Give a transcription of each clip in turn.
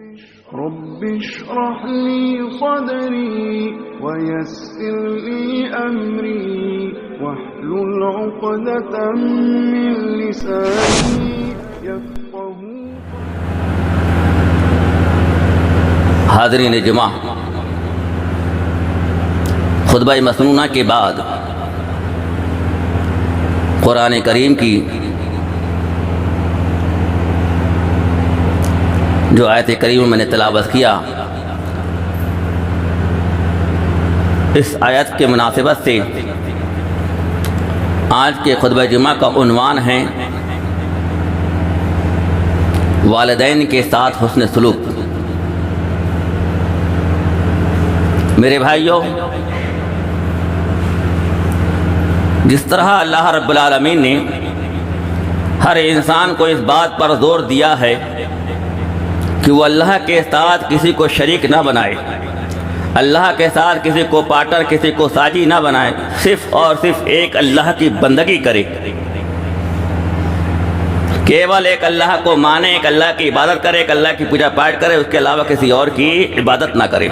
رب اشرح لي صدري ويسر لي أمري واحلل عقدة من لساني يفقهوا. حاضرین جمع، خطبہ مسنونہ کے بعد قرآن کریم کی جو آیت کریم میں نے تلاوت کیا، اس آیت کے مناسبت سے آج کے خطبہ جمعہ کا عنوان ہے والدین کے ساتھ حسن سلوک. میرے بھائیوں، جس طرح اللہ رب العالمین نے ہر انسان کو اس بات پر زور دیا ہے کہ وہ اللہ کے ساتھ کسی کو شریک نہ بنائے، اللہ کے ساتھ کسی کو پارٹنر، کسی کو ساجی نہ بنائے، صرف اور صرف ایک اللہ کی بندگی کرے، کیول ایک اللہ کو مانے، ایک اللہ کی عبادت کرے، ایک اللہ کی پوجا پاٹ کرے، اس کے علاوہ کسی اور کی عبادت نہ کرے.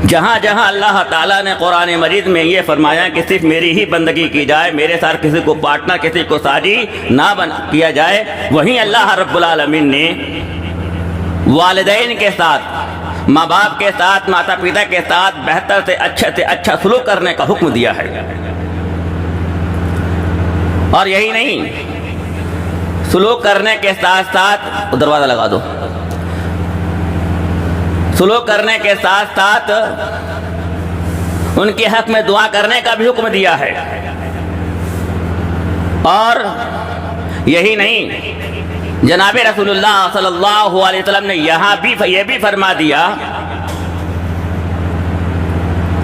جہاں جہاں اللہ تعالیٰ نے قرآن مجید میں یہ فرمایا کہ صرف میری ہی بندگی کی جائے، میرے ساتھ کسی کو پارٹنر، کسی کو ساجی نہ کیا جائے، وہیں اللہ رب العالمین نے والدین کے ساتھ، ماں باپ کے ساتھ، ماتا پتا کے ساتھ بہتر سے اچھا سلوک کرنے کا حکم دیا ہے. اور یہی نہیں، سلوک کرنے کے ساتھ ساتھ دروازہ لگا دو، سلوک کرنے کے ساتھ ساتھ ان کے حق میں دعا کرنے کا بھی حکم دیا ہے. اور یہی نہیں، جناب رسول اللہ صلی اللہ علیہ وسلم نے یہاں بھی یہ بھی فرما دیا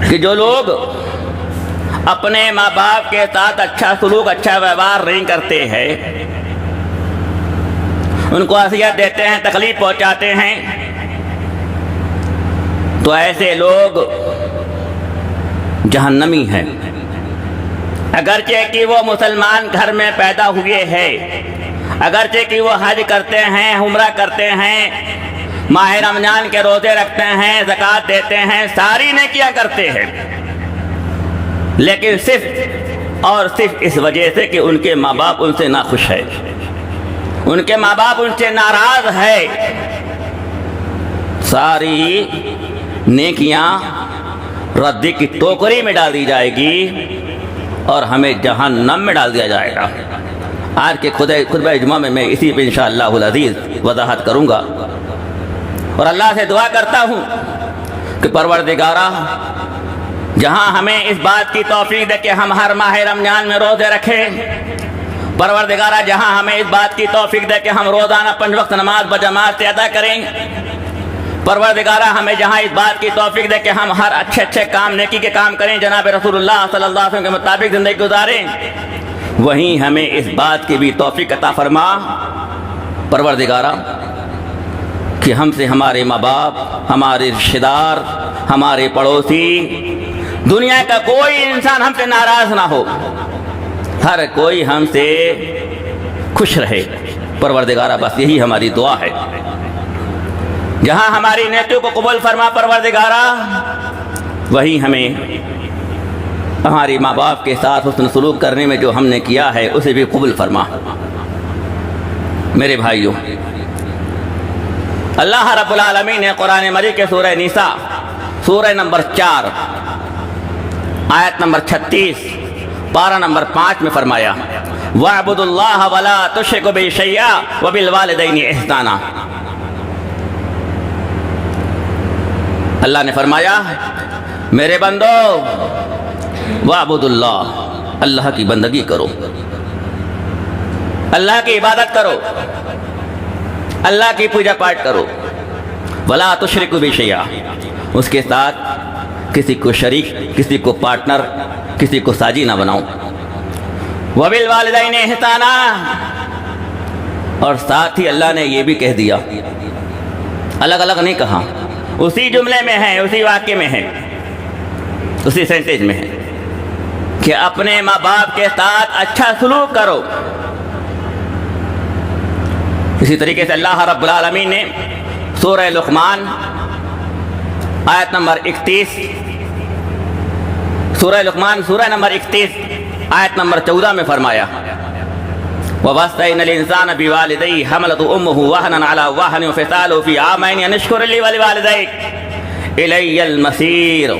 کہ جو لوگ اپنے ماں باپ کے ساتھ اچھا سلوک، اچھا ویوہار نہیں کرتے ہیں، ان کو اذیت دیتے ہیں، تکلیف پہنچاتے ہیں، تو ایسے لوگ جہنمی ہیں. اگرچہ کہ وہ مسلمان گھر میں پیدا ہوئے ہیں، اگرچہ کہ وہ حج کرتے ہیں، عمرہ کرتے ہیں، ماہ رمضان کے روزے رکھتے ہیں، زکوٰۃ دیتے ہیں، ساری نیکیاں کرتے ہیں، لیکن صرف اور صرف اس وجہ سے کہ ان کے ماں باپ ان سے ناخوش ہے، ان کے ماں باپ ان سے ناراض ہے، ساری نیکیاں ردی کی ٹوکری میں ڈال دی جائے گی اور ہمیں جہنم میں ڈال دیا جائے گا. آج کے خطبہ اجماع میں اسی پہ انشاءاللہ العزیز وضاحت کروں گا، اور اللہ سے دعا کرتا ہوں کہ پروردگارہ جہاں ہمیں اس بات کی توفیق دے کہ ہم ہر ماہ رمضان میں روزے رکھیں، پروردگارہ جہاں ہمیں اس بات کی توفیق دے کہ ہم روزانہ 5 وقت نماز بجماعت سے ادا کریں، پروردگارہ ہمیں جہاں اس بات کی توفیق دے کہ ہم ہر اچھے کام، نیکی کے کام کریں، جناب رسول اللہ صلی اللہ علیہ وسلم کے مطابق زندگی گزاریں، وہیں ہمیں اس بات کی بھی توفیق عطا فرما پروردگارہ کہ ہم سے ہمارے ماں باپ، ہمارے رشتہ دار، ہمارے پڑوسی، دنیا کا کوئی انسان ہم سے ناراض نہ ہو، ہر کوئی ہم سے خوش رہے. پروردگارہ بس یہی ہماری دعا ہے. جہاں ہماری نیکیوں کو قبول فرما پروردگارہ، وہی ہمیں ہماری ماں باپ کے ساتھ حسن سلوک کرنے میں جو ہم نے کیا ہے اسے بھی قبول فرما. میرے بھائیوں، اللہ رب العالمین نے قرآن مجید کے سورہ نساء، سورہ نمبر 4، آیت نمبر 36، پارہ نمبر 5 میں فرمایا وَاعْبُدُوا اللَّهَ وَلَا تُشْرِكُوا بِهِ شَيْئًا وَبِالْوَالِدَيْنِ إِحْسَانًا. اللہ نے فرمایا میرے بندو وَاعْبُدُوا اللَّهَ، اللہ کی بندگی کرو، اللہ کی عبادت کرو، اللہ کی پوجا پاٹ کرو. وَلَا تُشْرِكُوا بِهِ شَيْئًا، اس کے ساتھ کسی کو شریک، کسی کو پارٹنر، کسی کو ساجی نہ بناؤ. وَبِالْوَالِدَيْنِ إِحْسَانًا، اور ساتھ ہی اللہ نے یہ بھی کہہ دیا، الگ الگ نہیں کہا، اسی جملے میں ہے، اسی واقعے میں ہے، اسی سینٹیج میں ہے کہ اپنے ماں باپ کے ساتھ اچھا سلوک کرو. اسی طریقے سے اللہ رب العالمین نے سورہ لقمان آیت نمبر 31، سورہ لقمان سورہ نمبر 31 آیت نمبر 14 میں فرمایا وَوَصَّيْنَا الْإِنسَانَ بِوَالِدَيْهِ حَمَلَتْهُ أُمُّهُ وَهْنًا عَلَى وَهْنٍ وَفِصَالُهُ فِي عَامَيْنِ أَنِ اشْكُرْ لِي وَلِوَالِدَيْكَ إِلَيَّ الْمَصِيرُ۔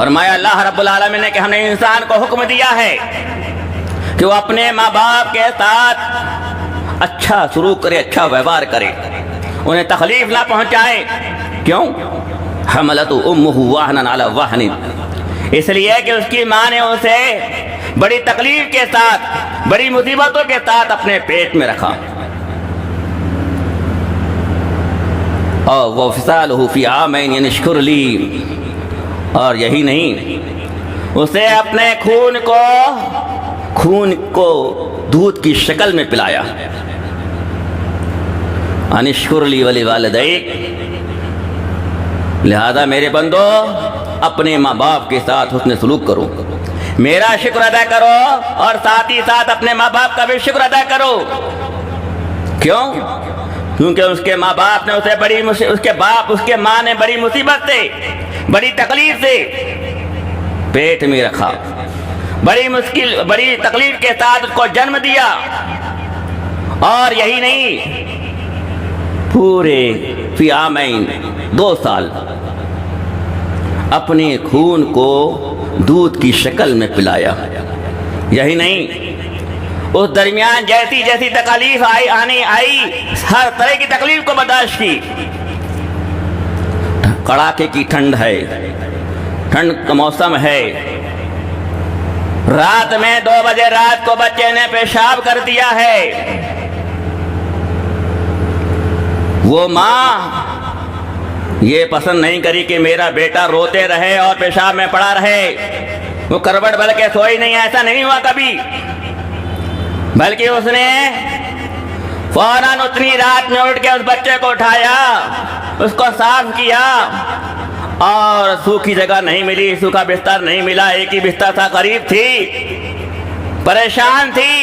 فرمایا اللہ رب العالمین نے کہ ہم نے انسان کو حکم دیا ہے کہ وہ اپنے ماں باپ کے ساتھ اچھا سلوک کرے، اچھا ویوہار کرے، انہیں تکلیف نہ پہنچائے۔ کیوں؟ حملت امہ وہنا علی وہن، اس لیے کہ اس کی ماں نے اسے بڑی تکلیف کے ساتھ، بڑی مصیبتوں کے ساتھ اپنے پیٹ میں رکھا۔ اور وفصالہ فی عامین ان اشکر لی، اور یہی نہیں، اسے اپنے خون کو دودھ کی شکل میں پلایا۔ ان اشکر لی ولوالدیک، لہذا میرے بندو اپنے ماں باپ کے ساتھ حسن سلوک کرو، میرا شکر ادا کرو، اور ساتھ ہی ساتھ اپنے ماں باپ کا بھی شکر ادا کرو۔ کیوں؟ کیونکہ اس کے ماں باپ نے اسے اس کے ماں نے بڑی مصیبت سے، بڑی تکلیف سے پیٹ میں رکھا، بڑی تکلیف کے ساتھ اس کو جنم دیا۔ اور یہی نہیں، پورے فی عامین 2 سال اپنے خون کو دودھ کی شکل میں پلایا۔ یہی نہیں، اس درمیان جیسی تکلیف آئی ہر طرح کی تکلیف کو برداشت کی۔ کڑاکے کی ٹھنڈ ہے، ٹھنڈ کا موسم ہے، رات میں 2 بجے رات کو بچے نے پیشاب کر دیا ہے، وہ ماں یہ پسند نہیں کری کہ میرا بیٹا روتے رہے اور پیشاب میں پڑا رہے، وہ کروٹ بل کے سوئی نہیں، ایسا نہیں ہوا کبھی، بلکہ اس نے فوراً اتنی رات میں اٹھ کے اس بچے کو اٹھایا، اس کو صاف کیا، اور سوکھی جگہ نہیں ملی، سوکھا بستر نہیں ملا، ایک ہی بستر تھا، قریب تھی، پریشان تھی،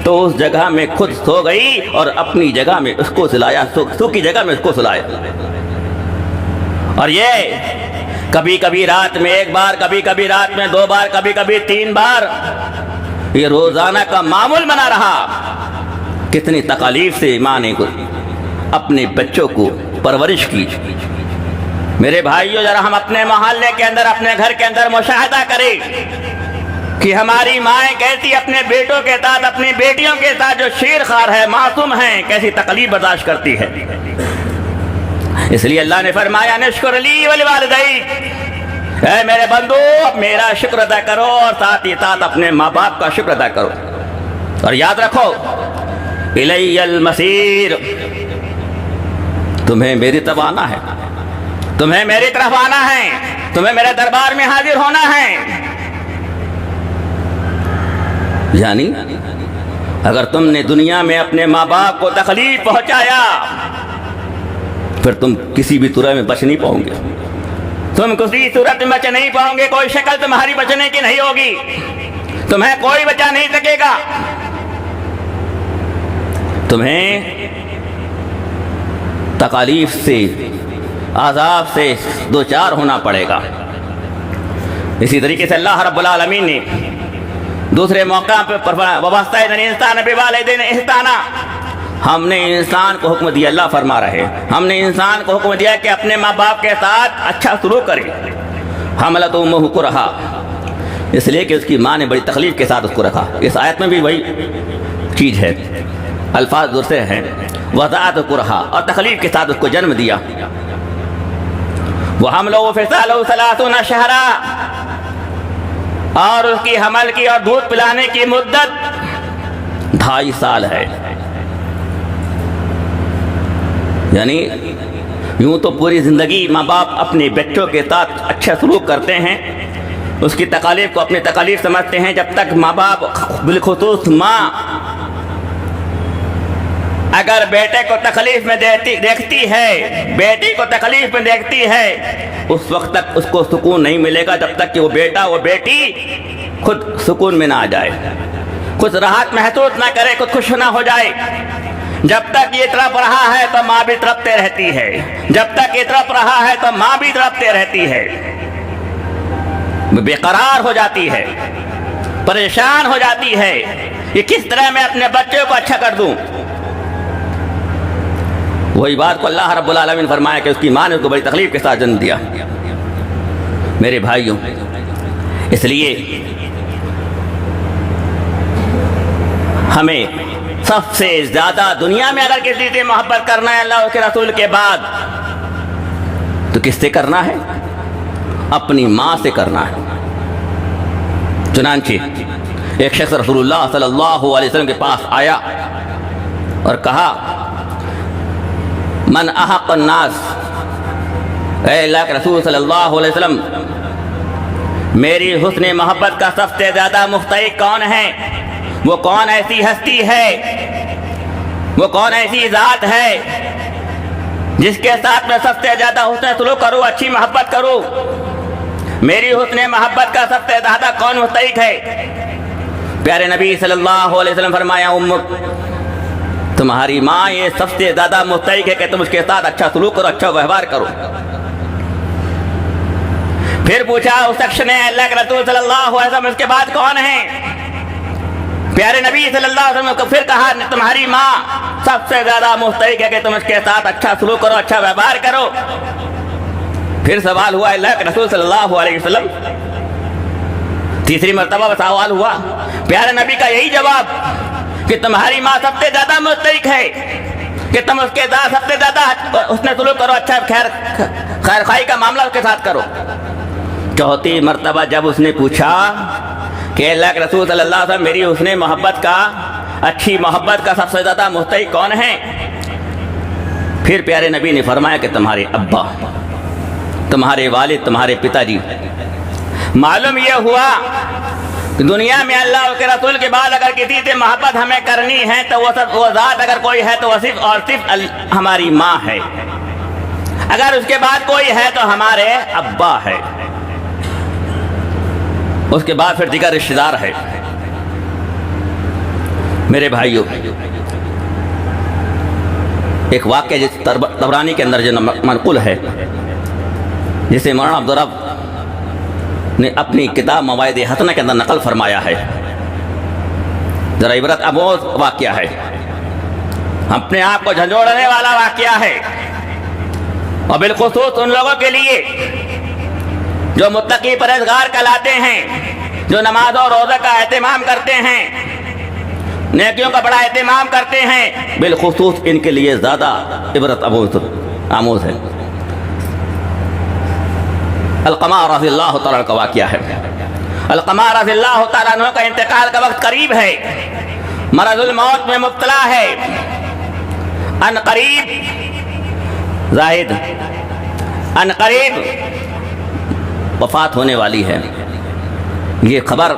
تو اس جگہ میں خود سو گئی اور اپنی جگہ میں اس کو سلایا، سوکھی جگہ میں اس کو سلایا۔ اور یہ کبھی کبھی رات میں 1 بار، کبھی کبھی رات میں 2 بار، کبھی کبھی 3 بار، یہ روزانہ کا معمول بنا رہا۔ کتنی تکلیف سے ماں نے اپنے بچوں کو پرورش کی۔ میرے بھائیوں، ذرا ہم اپنے محلے کے اندر، اپنے گھر کے اندر مشاہدہ کریں کہ ہماری مائیں کیسی اپنے بیٹوں کے ساتھ، اپنی بیٹیوں کے ساتھ جو شیر خوار ہے، معصوم ہیں، کیسی تکلیف برداشت کرتی ہے۔ اس لیے اللہ نے فرمایا نشکر لی ولوالدیک، اے میرے بندو میرا شکر ادا کرو، اور ساتھ ہی ساتھ اپنے ماں باپ کا شکر ادا کرو، اور یاد رکھو الی المصیر، تمہیں میری طرف آنا ہے، تمہیں میری طرف آنا ہے، تمہیں میرے دربار میں حاضر ہونا ہے۔ یعنی اگر تم نے دنیا میں اپنے ماں باپ کو تکلیف پہنچایا، پھر تم کسی بھی طرح میں بچ نہیں پاؤ گے، تم کسی صورت میں بچ نہیں پاؤ گے، کوئی شکل تمہاری بچنے کی نہیں ہوگی، تمہیں کوئی بچا نہیں سکے گا، تمہیں تکالیف سے، عذاب سے دوچار ہونا پڑے گا۔ اسی طریقے سے اللہ رب العالمین نے دوسرے موقع پر وَوَصَّيْنَا الْإِنسَانَ بِوَالِدَيْهِ إِحْسَانًا، ہم نے انسان کو حکم دیا، اللہ فرما رہے، ہم نے انسان کو حکم دیا کہ اپنے ماں باپ کے ساتھ اچھا سلوک کرے۔ حملت امہ کرہا، اس لیے کہ اس کی ماں نے بڑی تکلیف کے ساتھ اس کو رکھا۔ اس آیت میں بھی وہی چیز ہے، الفاظ دوسرے ہیں، وضعت کرہا، اور تکلیف کے ساتھ اس کو جنم دیا۔ وحملہ وفصالہ 30 شہرا، اور اس کی حمل کی اور دودھ پلانے کی مدت 2.5 سال ہے۔ یعنی یوں تو پوری زندگی ماں باپ اپنے بچوں کے ساتھ اچھا سلوک کرتے ہیں، اس کی تکالیف کو اپنی تکالیف سمجھتے ہیں، جب تک ماں باپ، بالخصوص ماں اگر بیٹے کو تکلیف میں دیکھتی ہے، بیٹی کو تکلیف میں دیکھتی ہے، اس وقت تک اس کو سکون نہیں ملے گا، جب تک کہ وہ بیٹا وہ بیٹی خود سکون میں نہ آ جائے، کچھ راحت محسوس نہ کرے، خود خوش نہ ہو جائے۔ جب تک یہ تڑپ رہا ہے تو ماں بھی تڑپتے رہتی ہے، جب تک یہ تڑپ رہا ہے تو ماں بھی تڑپتے رہتی ہے، بے قرار ہو جاتی ہے، پریشان ہو جاتی ہے، یہ کس طرح میں اپنے بچے کو اچھا کر دوں۔ وہی بات کو اللہ رب العالمین فرمایا کہ اس کی ماں نے اس کو بڑی تکلیف کے ساتھ جنم دیا۔ میرے بھائیوں، اس لیے ہمیں سب سے زیادہ دنیا میں اگر کسی سے محبت کرنا ہے اللہ کے رسول کے بعد تو کس سے کرنا ہے؟ اپنی ماں سے کرنا ہے۔ چنانچہ ایک شخص رسول اللہ صلی اللہ علیہ وسلم کے پاس آیا اور کہا، من احق الناس، اے اللہ کے رسول صلی اللہ علیہ وسلم، میری حسن محبت کا سب سے زیادہ مستحق کون ہے؟ وہ کون ایسی ہستی ہے، وہ کون ایسی ذات ہے جس کے ساتھ میں سب سے زیادہ حسن سلوک کروں، اچھی محبت کروں؟ میری حسن محبت کا سب سے زیادہ کون مستحق ہے؟ پیارے نبی صلی اللہ علیہ وسلم فرمایا، امک، تمہاری ماں یہ سب سے زیادہ مستحق ہے کہ تم اس کے ساتھ اچھا سلوک کرو، اچھا ویوہار کرو۔ پھر پوچھا اس شخص نے، اللہ کے رسول صلی اللہ علیہ وسلم، اس کے بعد کون ہے؟ پیارے نبی صلی اللہ علیہ وسلم کو پھر کہا، تمہاری ماں سب سے زیادہ مستحق ہے کہ تم اس کے ساتھ اچھا سلوک کرو، اچھا ویوہار کرو۔ پھر سوال ہوا اللہ کے رسول صلی اللہ علیہ وسلم، تیسری مرتبہ سوال ہوا، پیارے نبی کا یہی جواب کہ تمہاری ماں سب سے زیادہ مستحق ہے کہ تم اس کے ساتھ سب سے زیادہ حسن سلوک کرو، اچھا خیر خواہی کا معاملہ اس کے ساتھ کرو۔ چوتھی مرتبہ جب اس نے پوچھا کہ اللہ کے رسول صلی اللہ علیہ وسلم، میری حسن محبت کا، اچھی محبت کا سب سے زیادہ مستحق کون ہے؟ پھر پیارے نبی نے فرمایا کہ تمہارے ابا، تمہارے والد، تمہارے پتا جی۔ معلوم یہ ہوا کہ دنیا میں اللہ کے رسول کے بعد اگر کسی سے محبت ہمیں کرنی ہے تو وہ ذات اگر کوئی ہے تو وہ صرف اور صرف ہماری ماں ہے، اگر اس کے بعد کوئی ہے تو ہمارے ابا ہے، اس کے بعد پھر دیگر رشتہ دار ہے۔ میرے بھائیوں، ایک واقعہ جس طبرانی کے اندر جو منقول ہے، جسے مولانا عبدالرب نے اپنی کتاب مواعظ حسنہ کے اندر نقل فرمایا ہے، ذرا عبرت آموز واقعہ ہے، اپنے آپ کو جھنجھوڑنے والا واقعہ ہے، اور بالخصوص ان لوگوں کے لیے جو متقی پرہیزگار کہلاتے ہیں، جو نماز اور روزہ کا اہتمام کرتے ہیں، نیکیوں کا بڑا اہتمام کرتے ہیں، بالخصوص ان کے لیے زیادہ عبرت آموز ہے۔ علقمہ رضی اللہ تعالیٰ کا واقعہ ہے۔ علقمہ رضی اللہ تعالیٰ عنہ کا انتقال کا وقت قریب ہے، مرض الموت میں مبتلا ہے، ان قریب زاہد، ان قریب وفات ہونے والی ہے۔ یہ خبر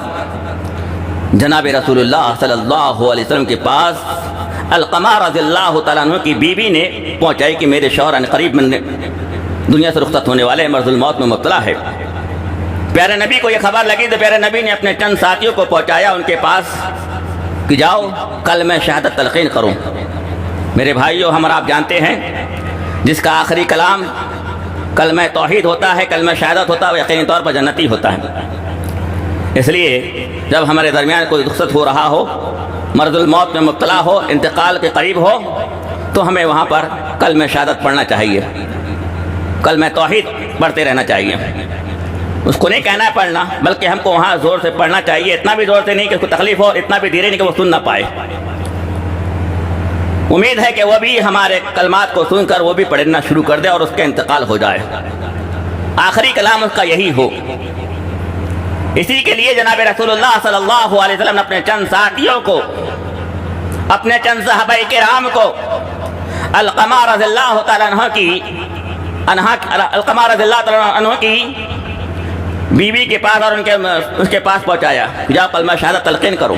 جناب رسول اللہ صلی اللہ علیہ وسلم کے پاس علقمہ رضی اللہ تعالیٰ عنہ کی بیوی نے پہنچائی کہ میرے شوہر ان قریب دنیا سے رخصت ہونے والے مرض الموت میں مبتلا ہے۔ پیارے نبی کو یہ خبر لگی تو پیارے نبی نے اپنے چند ساتھیوں کو پہنچایا ان کے پاس کہ جاؤ کلمہ شہادت تلقین کرو۔ میرے بھائیو، ہم اور آپ جانتے ہیں جس کا آخری کلام کلمہ توحید ہوتا ہے، کلمہ شہادت ہوتا ہے، وہ یقینی طور پر جنتی ہوتا ہے۔ اس لیے جب ہمارے درمیان کوئی رخصت ہو رہا ہو، مرض الموت میں مبتلا ہو، انتقال کے قریب ہو، تو ہمیں وہاں پر کلمہ شہادت پڑھنا چاہیے، کلمہ توحید پڑھتے رہنا چاہیے۔ اس کو نہیں کہنا ہے پڑھنا، بلکہ ہم کو وہاں زور سے پڑھنا چاہیے، اتنا بھی زور سے نہیں کہ اس کو تکلیف ہو، اتنا بھی دھیرے نہیں کہ وہ سن نہ پائے۔ امید ہے کہ وہ بھی ہمارے کلمات کو سن کر وہ بھی پڑھنا شروع کر دے اور اس کا انتقال ہو جائے، آخری کلام اس کا یہی ہو۔ اسی کے لیے جناب رسول اللہ صلی اللہ علیہ وسلم نے اپنے چند ساتھیوں کو، اپنے چند صحابہ کرام کو علقمہ رضی اللہ تعالیٰ عنہ کی علقمہ رضی اللہ تعالیٰ عنہ کی بیوی کے پاس اور اس کے پاس پہنچایا، جاؤ کلمہ شہادت تلقین کرو۔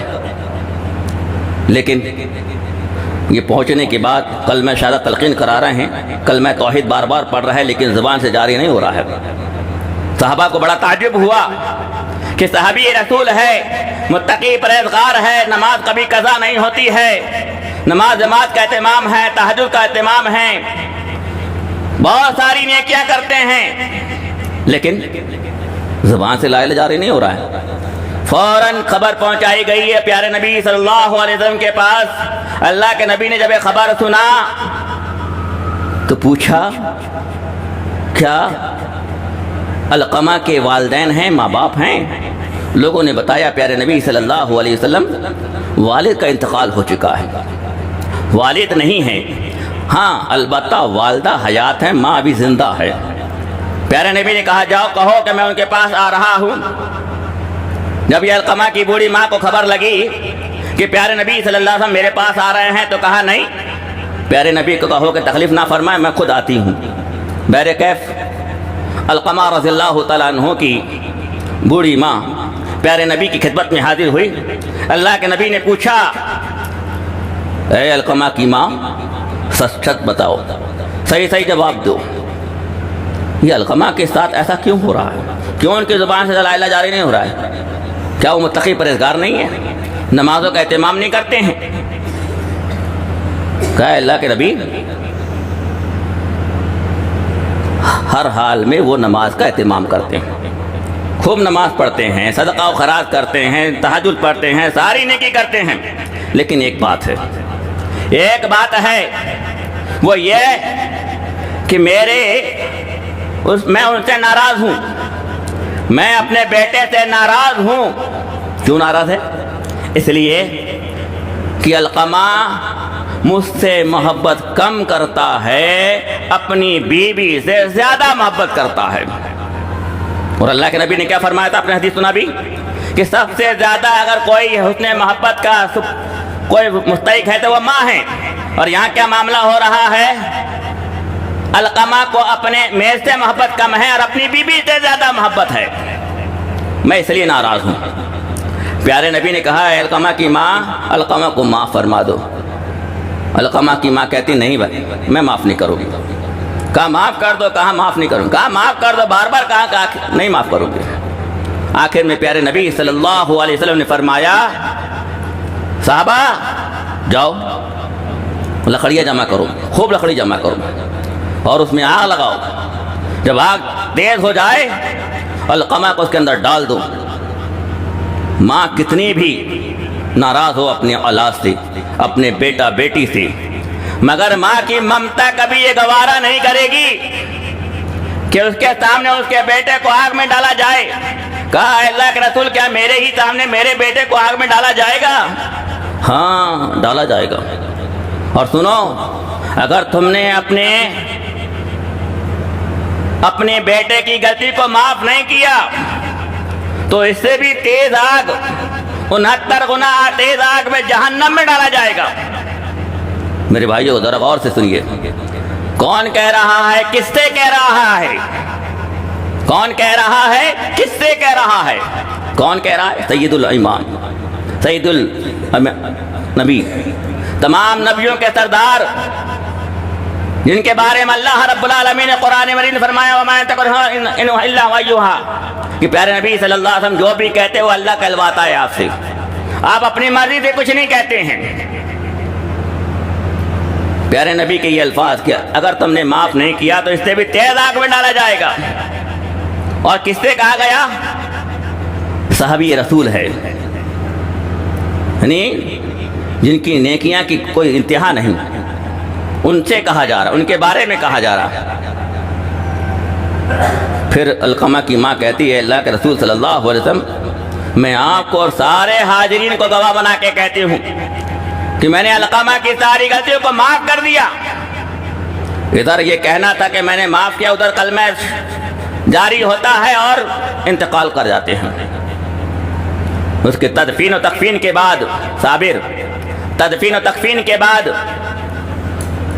لیکن یہ پہنچنے کے بعد کلمہ شہادت تلقین کرا رہے ہیں، کلمہ توحید بار بار پڑھ رہا ہے، لیکن زبان سے جاری نہیں ہو رہا ہے۔ صحابہ کو بڑا تعجب ہوا کہ صحابی رسول ہے، متقی پرہیزگار ہے، نماز کبھی قضا نہیں ہوتی ہے، نماز جماعت کا اہتمام ہے، تہجد کا اہتمام ہے، بہت ساری نیکیاں کرتے ہیں، لیکن زبان سے لا الہ جاری نہیں ہو رہا ہے۔ فوراً خبر پہنچائی گئی ہے پیارے نبی صلی اللہ علیہ وسلم کے پاس۔ اللہ کے نبی نے جب یہ خبر سنا تو پوچھا کیا علقمہ کے والدین ہیں، ماں باپ ہیں؟ لوگوں نے بتایا پیارے نبی صلی اللہ علیہ وسلم والد کا انتقال ہو چکا ہے، والد نہیں ہے، ہاں البتہ والدہ حیات ہیں، ماں ابھی زندہ ہے۔ پیارے نبی نے کہا جاؤ کہو کہ میں ان کے پاس آ رہا ہوں۔ جب یہ علقمہ کی بوڑھی ماں کو خبر لگی کہ پیارے نبی صلی اللہ علیہ وسلم میرے پاس آ رہے ہیں تو کہا نہیں، پیارے نبی کو کہو کہ تکلیف نہ فرمائے، میں خود آتی ہوں۔ بہرکیف علقمہ رضی اللہ تعالیٰ عنہ کی بوڑھی ماں پیارے نبی کی خدمت میں حاضر ہوئی۔ اللہ کے نبی نے پوچھا اے علقمہ کی ماں، سچ سچ بتاؤ، صحیح صحیح جواب دو، یہ علقمہ کے ساتھ ایسا کیوں ہو رہا ہے؟ کیوں ان کی زبان سے لا الہ جاری نہیں ہو رہا ہے؟ کیا وہ متقی پرہیزگار نہیں ہے؟ نمازوں کا اہتمام نہیں کرتے ہیں؟ کہا اللہ کے نبی ہر حال میں وہ نماز کا اہتمام کرتے ہیں، خوب نماز پڑھتے ہیں، صدقہ و خیرات کرتے ہیں، تہجد پڑھتے ہیں، ساری نیکی کرتے ہیں، لیکن ایک بات ہے وہ یہ کہ میں ان سے ناراض ہوں، میں اپنے بیٹے سے ناراض ہوں۔ کیوں ناراض ہے؟ اس لیے کہ علقمہ مجھ سے محبت کم کرتا ہے، اپنی بیوی سے زیادہ محبت کرتا ہے۔ اور اللہ کے نبی نے کیا فرمایا تھا؟ اپنے حدیث سنا بھی کہ سب سے زیادہ اگر کوئی حسن محبت کا کوئی مستحق ہے تو وہ ماں ہے۔ اور یہاں کیا معاملہ ہو رہا ہے؟ علقمہ کو اپنے میز سے محبت کم ہے اور اپنی بیوی سے زیادہ محبت ہے، میں اس لیے ناراض ہوں۔ پیارے نبی نے کہا اے علقمہ کی ماں، علقمہ کو معاف فرما دو۔ علقمہ کی ماں کہتی نہیں بھائی میں معاف نہیں کروں گی۔ کہا معاف کر دو، کہا معاف نہیں کروں، کہا معاف کر دو، بار بار کہا نہیں معاف کروں گی۔ آخر میں پیارے نبی صلی اللہ علیہ وسلم نے فرمایا صحابہ جاؤ لکڑیاں جمع کرو، خوب لکڑی جمع کرو اور اس میں آگ لگاؤ، جب آگ تیز ہو جائے علقمہ کو اس کے اندر ڈال دو۔ ماں کتنی بھی ناراض ہو اپنے اولاد سے، اپنے بیٹا بیٹی سے، مگر ماں کی ممتا کبھی یہ گوارا نہیں کرے گی کہ اس کے سامنے اس کے بیٹے کو آگ میں ڈالا جائے۔ کہا اللہ کے رسول کیا میرے ہی سامنے میرے بیٹے کو آگ میں ڈالا جائے گا؟ ہاں ڈالا جائے گا۔ اور سنو، اگر تم نے اپنے بیٹے کی غلطی کو معاف نہیں کیا تو اس سے بھی تیز آگ، 69 گنا تیز آگ میں جہنم میں ڈالا جائے گا۔ میرے بھائیو ذرا غور سے سنیے، کون کہہ رہا ہے؟ کس سے کہہ رہا ہے؟ کون کہہ رہا ہے؟ کس سے کہہ رہا ہے؟ کون کہہ رہا ہے؟ سید الامام، سید النبی، تمام نبیوں کے سردار، جن کے بارے میں اللہ رب العالمین نے قرآن مجید میں فرمایا وَمَا يَنطِقُ عَنِ الْهَوَىٰ إِلَّا وَحْيٌ، کہ پیارے نبی صلی اللہ علیہ وسلم جو بھی کہتے وہ اللہ کہلواتا ہے آپ سے، آپ اپنی مرضی سے کچھ نہیں کہتے ہیں۔ پیارے نبی کے یہ الفاظ کیا اگر تم نے معاف نہیں کیا تو اس سے بھی تیز آگ میں ڈالا جائے گا۔ اور کس سے کہا گیا؟ صحابی رسول ہے، یعنی جن کی نیکیاں کی کوئی انتہا نہیں، ان سے کہا جا رہا، ان کے بارے میں کہا جا رہا۔ پھر علقمہ کی ماں کہتی ہے اللہ کے رسول صلی اللہ علیہ وسلم میں آپ کو اور سارے حاضرین کو گواہ بنا کے کہتی ہوں کہ میں نے علقمہ کی ساری غلطیوں کو معاف کر دیا۔ ادھر یہ کہنا تھا کہ میں نے معاف کیا، ادھر کلمہ جاری ہوتا ہے اور انتقال کر جاتے ہیں۔ اس کے تدفین و تکفین کے بعد صابر، تدفین و تکفین کے بعد،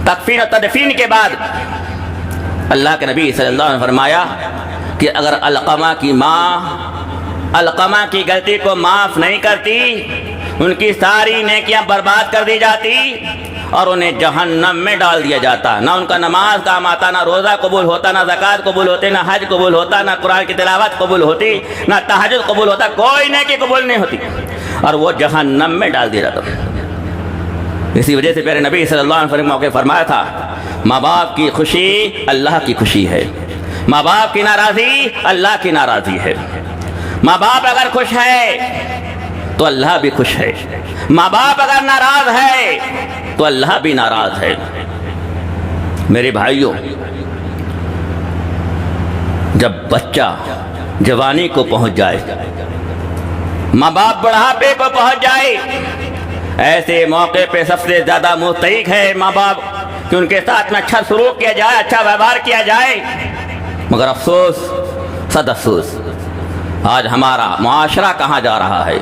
تکفین و تدفین کے بعد اللہ کے نبی صلی اللہ علیہ وسلم نے فرمایا کہ اگر علقمہ کی ماں علقمہ کی غلطی کو معاف نہیں کرتی، ان کی ساری نیکیاں برباد کر دی جاتی اور انہیں جہنم میں ڈال دیا جاتا۔ نہ ان کا نماز کام آتا، نہ روزہ قبول ہوتا، نہ زکوٰۃ قبول ہوتی، نہ حج قبول ہوتا، نہ قرآن کی تلاوت قبول ہوتی، نہ تہجد قبول ہوتا، کوئی نیکی قبول نہیں ہوتی اور وہ جہنم میں ڈال دیا جاتا۔ اسی وجہ سے پیارے نبی صلی اللہ علیہ وسلم موقع فرمایا تھا ماں باپ کی خوشی اللہ کی خوشی ہے، ماں باپ کی ناراضی اللہ کی ناراضی ہے۔ ماں باپ اگر خوش ہے تو اللہ بھی خوش ہے، ماں باپ اگر ناراض ہے تو اللہ بھی ناراض ہے۔ میرے بھائیوں، جب بچہ جوانی کو پہنچ جائے، ماں باپ بڑھاپے کو پہنچ جائے، ایسے موقع پہ سب سے زیادہ مستحق ہے ماں باپ کہ ان کے ساتھ میں اچھا سلوک کیا جائے، اچھا ویوہار کیا جائے۔ مگر افسوس، صد افسوس، آج ہمارا معاشرہ کہاں جا رہا ہے؟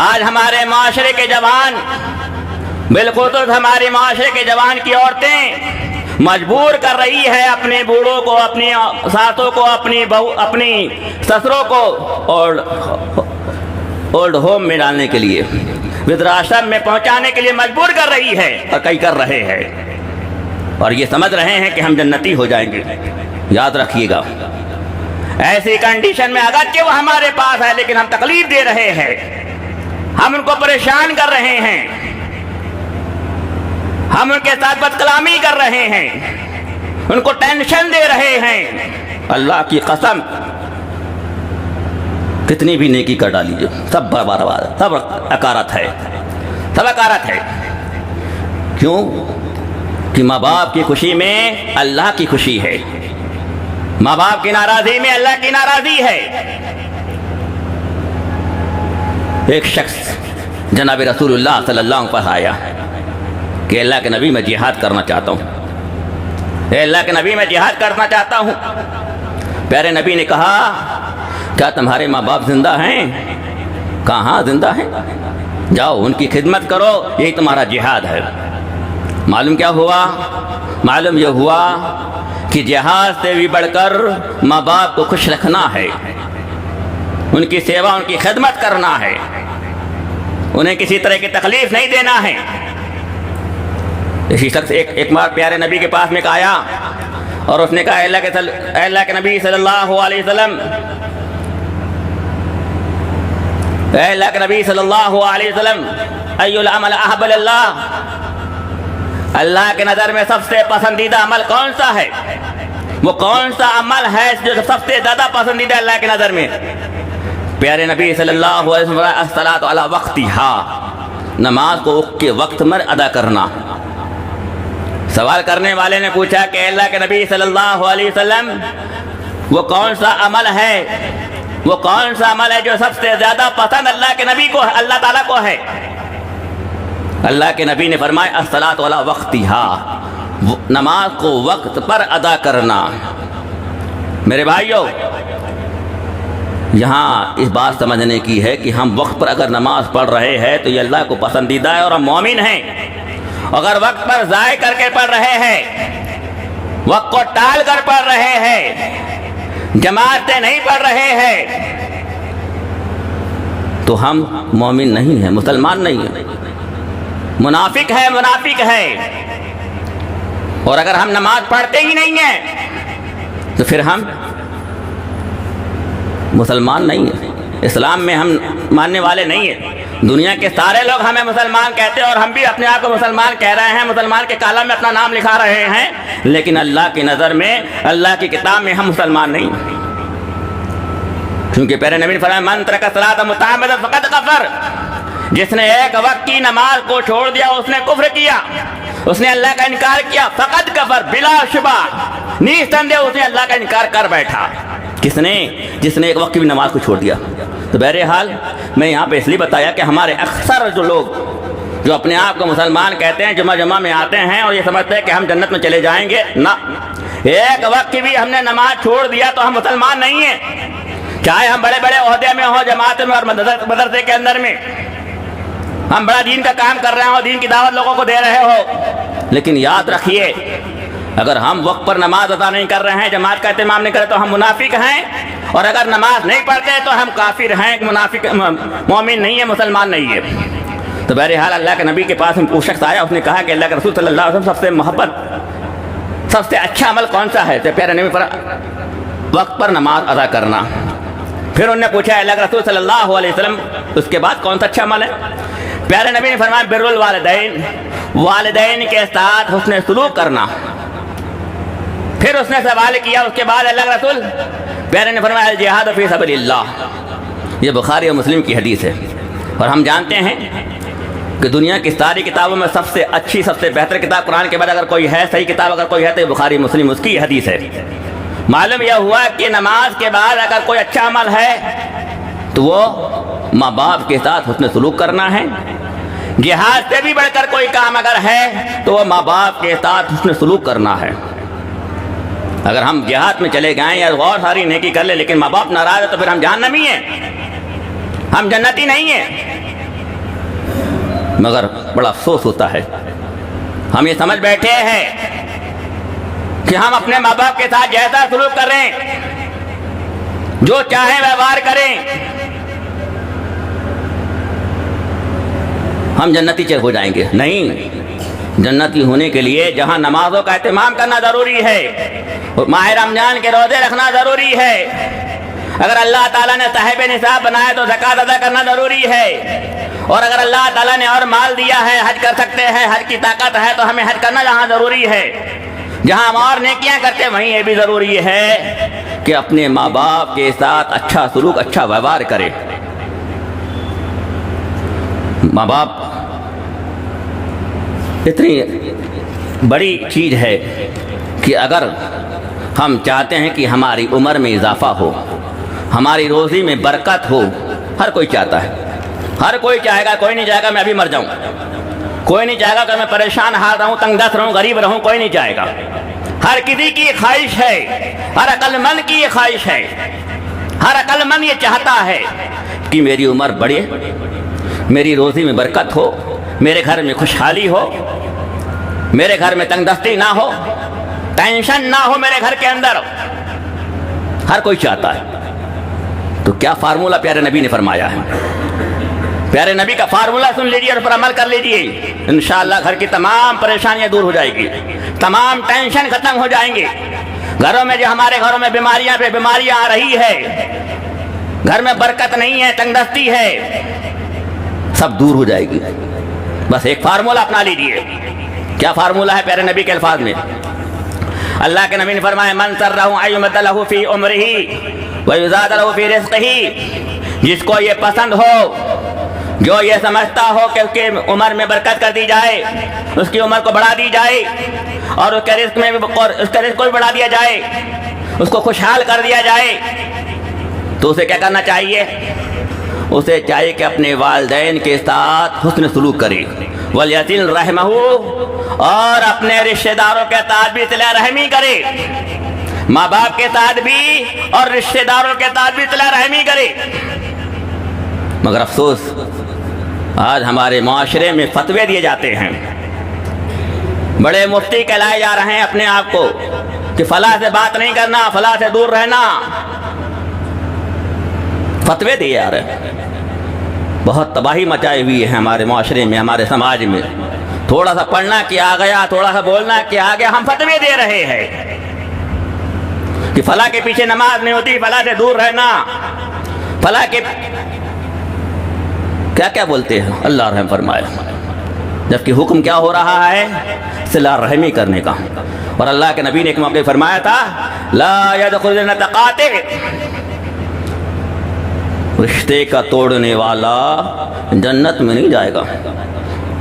آج ہمارے معاشرے کے جوان، بالخصوص ہمارے معاشرے کے جوان کی عورتیں مجبور کر رہی ہے اپنے بوڑھوں کو، اپنی ساسوں کو، اپنی سسروں کو اولڈ ہوم میں ڈالنے کے لیے، وردھاشرم میں پہنچانے کے لیے مجبور کر رہی ہے، اور کئی کر رہے ہیں، اور یہ سمجھ رہے ہیں کہ ہم جنتی ہو جائیں گے۔ یاد رکھیے گا، ایسی کنڈیشن میں اگرچہ وہ ہمارے پاس ہے لیکن ہم تکلیف دے رہے ہیں، ہم ان کو پریشان کر رہے ہیں، ہم ان کے ساتھ بد کلامی کر رہے ہیں، ان کو ٹینشن دے رہے ہیں۔ اللہ کی قسم، کتنی بھی نیکی کر ڈالیے، سب برباد، سب اکارت ہے، سب اکارت ہے۔ کیوں؟ کہ ماں باپ کی خوشی میں اللہ کی خوشی ہے، ماں باپ کی ناراضی میں اللہ کی ناراضی ہے۔ ایک شخص جناب رسول اللہ صلی اللہ علیہ وسلم پر آیا کہ اللہ کے نبی میں جہاد کرنا چاہتا ہوں، اے اللہ کے نبی میں جہاد کرنا چاہتا ہوں۔ پیارے نبی نے کہا کیا تمہارے ماں باپ زندہ ہیں؟ کہاں زندہ ہیں؟ جاؤ ان کی خدمت کرو، یہی تمہارا جہاد ہے۔ معلوم کیا ہوا؟ معلوم یہ ہوا کہ جہاد سے بھی بڑھ کر ماں باپ کو خوش رکھنا ہے، ان کی سیوا، ان کی خدمت کرنا ہے، انہیں کسی طرح کی تکلیف نہیں دینا ہے۔ اسی شخص ایک بار پیارے نبی کے پاس میں آیا اور اس نے کہا اے اللہ کے نبی صلی اللہ علیہ وسلم، اے اللہ کے نبی صلی اللہ علیہ وسلم، ای العمل احب اللہ، اللہ کے نظر میں سب سے پسندیدہ عمل کون سا ہے؟ وہ کون سا عمل ہے جو سب سے زیادہ پسندیدہ اللہ کے نظر میں؟ پیارے نبی صلی اللہ علیہ وسلم، الصلاۃ علی وقتہا، نماز کو اس کے وقت میں ادا کرنا۔ سوال کرنے والے نے پوچھا کہ اللہ کے نبی صلی اللہ علیہ وسلم، وہ کون سا عمل ہے، وہ کون سا عمل ہے جو سب سے زیادہ پسند اللہ کے نبی کو، اللہ تعالیٰ کو ہے؟ اللہ کے نبی نے فرمایا الصلاۃ علی وقتہا، نماز کو وقت پر ادا کرنا۔ میرے بھائیوں، یہاں اس بات سمجھنے کی ہے کہ ہم وقت پر اگر نماز پڑھ رہے ہیں تو یہ اللہ کو پسندیدہ ہے اور ہم مومن ہیں۔ اگر وقت پر ضائع کر کے پڑھ رہے ہیں، وقت کو ٹال کر پڑھ رہے ہیں، جماعت سے نہیں پڑھ رہے ہیں، تو ہم مومن نہیں ہیں، مسلمان نہیں ہیں، منافق ہے۔ اور اگر ہم نماز پڑھتے ہی نہیں ہیں تو پھر ہم مسلمان نہیں ہیں، اسلام میں ہم ماننے والے نہیں ہیں۔ دنیا کے سارے لوگ ہمیں مسلمان کہتے ہیں اور ہم بھی اپنے آپ کو مسلمان کہہ رہے ہیں، مسلمان کے کالم میں اپنا نام لکھا رہے ہیں، لیکن اللہ کی نظر میں، اللہ کی کتاب میں ہم مسلمان نہیں ہیں۔ کیونکہ پیارے نبی نے فرمایا من ترک الصلاۃ متعمدا فقد کفر، جس نے ایک وقت کی نماز کو چھوڑ دیا اس نے کفر کیا، اس نے اللہ کا انکار کیا۔ فقد کفر، بلا شبہ، نیستندہ اس نے اللہ کا انکار کر بیٹھا۔ کس نے؟ جس نے ایک وقت کی بھی نماز کو چھوڑ دیا۔ تو بہرحال میں یہاں پہ اس لیے بتایا کہ ہمارے اکثر جو لوگ جو اپنے آپ کو مسلمان کہتے ہیں، جمعہ میں آتے ہیں اور یہ سمجھتے ہیں کہ ہم جنت میں چلے جائیں گے، نہ، ایک وقت کی بھی ہم نے نماز چھوڑ دیا تو ہم مسلمان نہیں ہیں، چاہے ہم بڑے بڑے عہدے میں ہوں، جماعت میں اور مدرسے کے اندر میں ہم بڑا دین کا کام کر رہے ہوں، دین کی دعوت لوگوں کو دے رہے ہو، لیکن یاد رکھیے اگر ہم وقت پر نماز ادا نہیں کر رہے ہیں، جماعت کا اہتمام نہیں کرے تو ہم منافق ہیں، اور اگر نماز نہیں پڑھتے تو ہم کافر ہیں، منافق، مومن نہیں ہے، مسلمان نہیں ہے۔ تو بہرحال اللہ کے نبی کے پاس وہ شخص آیا، اس نے کہا کہ اللہ کے رسول صلی اللہ علیہ وسلم، سب سے محبت، سب سے اچھا عمل کون سا ہے؟ تو پیارے نبی پر وقت پر نماز ادا کرنا۔ پھر انہوں نے پوچھا اللہ کے رسول صلی اللہ علیہ وسلم، اس کے بعد کون سا اچھا عمل ہے؟ پیارے نبی نے فرمایا بر الوالدین، والدین کے ساتھ حسن سلوک کرنا۔ پھر اس نے سوال کیا اس کے بعد اللہ کے رسول پیارے نے فرمایا الجہاد فی سبیل اللہ۔ یہ بخاری اور مسلم کی حدیث ہے، اور ہم جانتے ہیں کہ دنیا کی ساری کتابوں میں سب سے اچھی، سب سے بہتر کتاب قرآن کے بعد اگر کوئی ہے، صحیح کتاب اگر کوئی ہے تو بخاری مسلم اس کی حدیث ہے۔ معلوم یہ ہوا کہ نماز کے بعد اگر کوئی اچھا عمل ہے تو وہ ماں باپ کے ساتھ حسن سلوک کرنا ہے۔ جہاد سے بھی بڑھ کر کوئی کام اگر ہے تو وہ ماں باپ کے ساتھ حسن سلوک کرنا ہے۔ اگر ہم جہاد میں چلے گئے یا اور ساری نیکی کر لیں لیکن ماں باپ ناراض ہے تو پھر ہم جہنمی ہیں، ہم جنتی نہیں ہیں۔ مگر بڑا افسوس ہوتا ہے، ہم یہ سمجھ بیٹھے ہیں کہ ہم اپنے ماں باپ کے ساتھ جیسا سلوک کریں، جو چاہیں ویوہار کریں، ہم جنتی ہو جائیں گے۔ نہیں، جنتی ہونے کے لیے جہاں نمازوں کا اہتمام کرنا ضروری ہے، ماہ رمضان کے روزے رکھنا ضروری ہے، اگر اللہ تعالیٰ نے صاحب نصاب بنایا تو زکوٰۃ ادا کرنا ضروری ہے، اور اگر اللہ تعالیٰ نے اور مال دیا ہے، حج کر سکتے ہیں، حج کی طاقت ہے تو ہمیں حج کرنا جہاں ضروری ہے، جہاں ہم اور نیکیاں کرتے ہیں وہیں یہ بھی ضروری ہے کہ اپنے ماں باپ کے ساتھ اچھا سلوک، اچھا ویوہار کرے۔ ماں باپ اتنی بڑی چیز ہے کہ اگر ہم چاہتے ہیں کہ ہماری عمر میں اضافہ ہو، ہماری روزی میں برکت ہو، ہر کوئی چاہتا ہے، ہر کوئی چاہے گا، کوئی نہیں چاہے گا میں ابھی مر جاؤں، کوئی نہیں چاہے گا کہ میں پریشان حال رہوں، تنگ دست رہوں، غریب رہوں، کوئی نہیں چاہے گا۔ ہر کسی کی خواہش ہے، ہر عقل مند کی یہ خواہش ہے، ہر عقل مند یہ چاہتا ہے کہ میری عمر بڑھے، میری روزی میں برکت ہو، میرے گھر میں خوشحالی ہو، میرے گھر میں تنگ دستی نہ ہو، ٹینشن نہ ہو میرے گھر کے اندر، ہر کوئی چاہتا ہے۔ تو کیا فارمولہ پیارے نبی نے فرمایا ہے؟ پیارے نبی کا فارمولہ سن لیجیے اور پر عمل کر لیجیے، انشاءاللہ گھر کی تمام پریشانیاں دور ہو جائے گی، تمام ٹینشن ختم ہو جائیں گے۔ گھروں میں جو ہمارے گھروں میں بیماریاں پہ بیماریاں آ رہی ہے، گھر میں برکت نہیں ہے، تنگ دستی ہے، سب دور ہو جائے گی۔ بس ایک فارمولہ اپنا لیجیے۔ کیا فارمولہ ہے پیارے نبی کے الفاظ میں؟ اللہ کے نبی نے فرمایا من سرہ ان یمد لہ فی عمرہ ویزاد لہ فی رزقہ، جس کو یہ پسند ہو، جو یہ سمجھتا ہو کہ اس کی عمر میں برکت کر دی جائے، اس کی عمر کو بڑھا دی جائے، اور اس کے رزق میں بھی اس کے رزق کو بھی بڑھا دیا جائے، اس کو خوشحال کر دیا جائے، تو اسے کیا کرنا چاہیے؟ اسے چاہیے کہ اپنے والدین کے ساتھ حسن سلوک کرے، وَلْيَصِلْ رَحِمَهُ، اور اپنے رشتہ داروں کے ساتھ بھی صلہ رحمی کرے، ماں باپ کے ساتھ بھی اور رشتہ داروں کے ساتھ بھی صلہ رحمی کرے۔ مگر افسوس آج ہمارے معاشرے میں فتوے دیے جاتے ہیں، بڑے مفتی کہلائے جا رہے ہیں اپنے آپ کو کہ فلاں سے بات نہیں کرنا، فلاں سے دور رہنا، فتوے دیے جا رہے ہیں۔ بہت تباہی مچائی ہوئی ہے ہمارے معاشرے میں، ہمارے سماج میں۔ تھوڑا سا پڑھنا کہ آ گیا، تھوڑا سا بولنا کہ آ گیا، ہم فتوے دے رہے ہیں کہ فلاں کے پیچھے نماز نہیں ہوتی، فلاں سے دور رہنا، فلاں کے کیا کیا بولتے ہیں، اللہ رحم فرمائے۔ جبکہ حکم کیا ہو رہا ہے؟ صلہ رحمی کرنے کا۔ اور اللہ کے نبی نے ایک موقع فرمایا تھا لا يدخل الجنة قاطع، رشتے کا توڑنے والا جنت میں نہیں جائے گا۔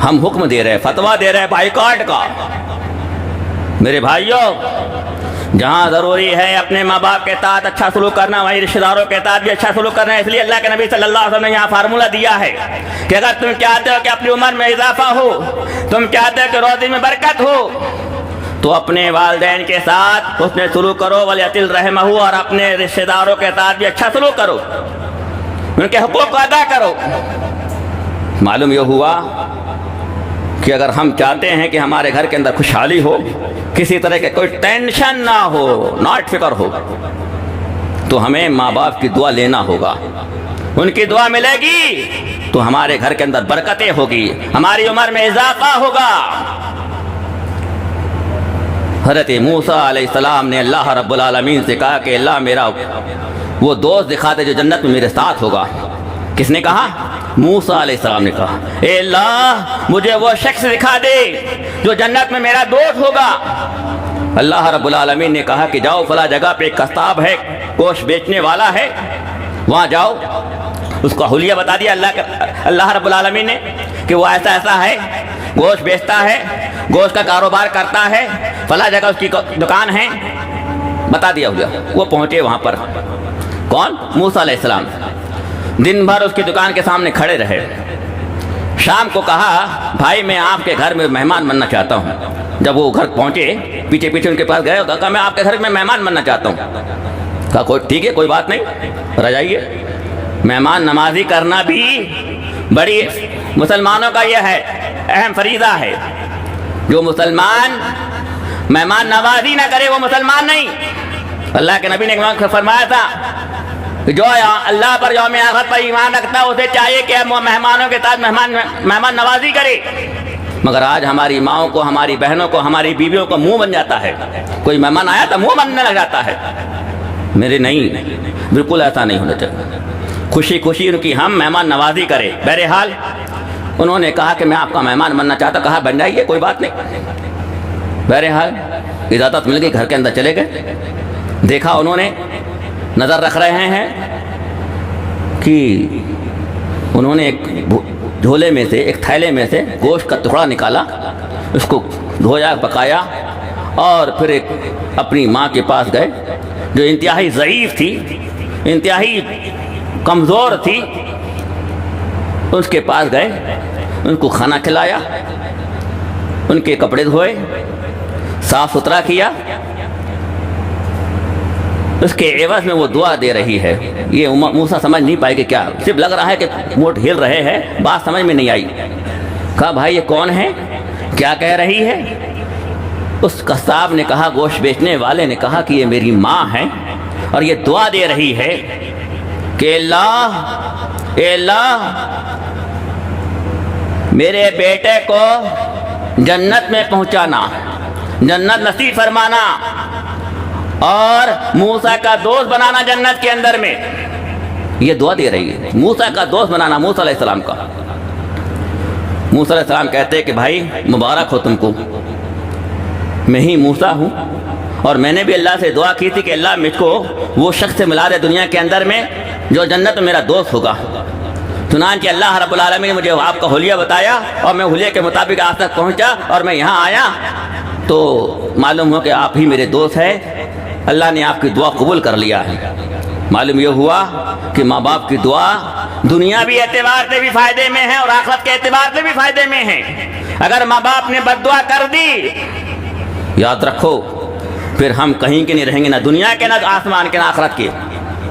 ہم حکم دے رہے، فتویٰ دے رہے بائیکاٹ کا۔ میرے بھائیوں، جہاں ضروری ہے اپنے ماں باپ کے ساتھ اچھا سلوک کرنا، وہیں رشتہ داروں کے ساتھ بھی اچھا سلوک کرنا ہے۔ اس لیے اللہ کے نبی صلی اللہ علیہ وسلم نے یہاں فارمولہ دیا ہے کہ اگر تم چاہتے ہو کہ اپنی عمر میں اضافہ ہو، تم چاہتے ہو کہ روزی میں برکت ہو، تو اپنے والدین کے ساتھ حسن سلوک کرو، وَلْيَصِلْ رَحِمَهُ، اور اپنے رشتہ داروں کے ساتھ بھی اچھا سلوک کرو، ان کے حقوق کو ادا کرو۔ معلوم یہ ہوا کہ اگر ہم چاہتے ہیں کہ ہمارے گھر کے اندر خوشحالی ہو، کسی طرح کے کوئی ٹینشن نہ ہو، ناٹ فکر ہو، تو ہمیں ماں باپ کی دعا لینا ہوگا۔ ان کی دعا ملے گی تو ہمارے گھر کے اندر برکتیں ہوگی، ہماری عمر میں اضافہ ہوگا۔ حضرت موسیٰ علیہ السلام نے اللہ رب العالمین سے کہا کہ اللہ میرا وہ دوست دکھا دے جو جنت میں میرے ساتھ ہوگا۔ کس نے کہا؟ موسیٰ علیہ السلام نے کہا اے اللہ مجھے وہ شخص دکھا دے جو جنت میں میرا دوست ہوگا۔ اللہ رب العالمین نے کہا کہ جاؤ فلاں جگہ پہ ایک قصاب ہے، گوشت بیچنے والا ہے، وہاں جاؤ۔ اس کو حلیہ بتا دیا اللہ رب العالمین نے کہ وہ ایسا ایسا ہے، گوشت بیچتا ہے، گوشت کا کاروبار کرتا ہے، فلاں جگہ اس کی دکان ہے، بتا دیا حلیہ۔ وہ پہنچے وہاں پر، کون؟ موسیٰ علیہ السلام۔ دن بھر اس کی دکان کے سامنے کھڑے رہے۔ شام کو کہا بھائی میں آپ کے گھر میں مہمان بننا چاہتا ہوں۔ جب وہ گھر پہنچے پیچھے پیچھے ان کے پاس گئے، کہا میں آپ کے گھر میں مہمان بننا چاہتا ہوں۔ کہا کوئی ٹھیک ہے، کوئی بات نہیں، رجائیے۔ مہمان نوازی کرنا بھی بڑی مسلمانوں کا یہ ہے، اہم فریضہ ہے۔ جو مسلمان مہمان نوازی نہ کرے وہ مسلمان نہیں۔ اللہ کے نبی نے فرمایا تھا جو اللہ پر یوم آخرت پر ایمان رکھتا ہے اسے چاہیے کہ مہمانوں کے ساتھ مہمان نوازی کرے۔ مگر آج ہماری ماؤں کو، ہماری بہنوں کو، ہماری بیویوں کو منہ بن جاتا ہے، کوئی مہمان آیا تو منہ بننے لگ جاتا ہے۔ میرے نہیں، بالکل ایسا نہیں ہونا چاہیے۔ خوشی خوشی ان کی ہم مہمان نوازی کریں۔ بہرحال انہوں نے کہا کہ میں آپ کا مہمان بننا چاہتا، کہا بن جائیے، کوئی بات نہیں۔ بہرحال اجازت مل گئی، گھر کے اندر چلے گئے۔ دیکھا انہوں نے، نظر رکھ رہے ہیں کہ انہوں نے ایک جھولے میں سے، ایک تھیلے میں سے گوشت کا ٹکڑا نکالا، اس کو دھویا، پکایا، اور پھر ایک اپنی ماں کے پاس گئے جو انتہائی ضعیف تھی، انتہائی کمزور تھی۔ اس کے پاس گئے، ان کو کھانا کھلایا، ان کے کپڑے دھوئے، صاف ستھرا کیا۔ اس کے عوض میں وہ دعا دے رہی ہے۔ یہ موسیٰ سمجھ نہیں پائے کہ کیا، صرف لگ رہا ہے کہ مونٹ ہل رہے ہیں، بات سمجھ میں نہیں آئی۔ کہا بھائی یہ کون ہے، کیا کہہ رہی ہے؟ اس قصاب نے کہا، گوشت بیچنے والے نے کہا کہ یہ میری ماں ہے اور یہ دعا دے رہی ہے کہ اے اللہ میرے بیٹے کو جنت میں پہنچانا، جنت نصیب فرمانا، اور موسیٰ کا دوست بنانا جنت کے اندر میں۔ یہ دعا دے رہی ہے، موسیٰ کا دوست بنانا، موسیٰ علیہ السلام کا۔ موسیٰ علیہ السلام کہتے ہیں کہ بھائی مبارک ہو تم کو، میں ہی موسیٰ ہوں، اور میں نے بھی اللہ سے دعا کی تھی کہ اللہ مجھ کو وہ شخص سے ملا دے دنیا کے اندر میں جو جنت میں میرا دوست ہوگا۔ چنانچہ اللہ رب العالمین نے مجھے آپ کا حلیہ بتایا، اور میں حلیہ کے مطابق آپ تک پہنچا، اور میں یہاں آیا تو معلوم ہو کہ آپ ہی میرے دوست ہیں۔ اللہ نے آپ کی دعا قبول کر لیا ہے۔ معلوم یہ ہوا کہ ماں باپ کی دعا دنیاوی اعتبار سے بھی فائدے میں ہے اور آخرت کے اعتبار سے بھی فائدے میں ہے۔ اگر ماں باپ نے بد دعا کر دی، یاد رکھو پھر ہم کہیں کے نہیں رہیں گے، نہ دنیا کے، نہ آسمان کے، نہ آخرت کے۔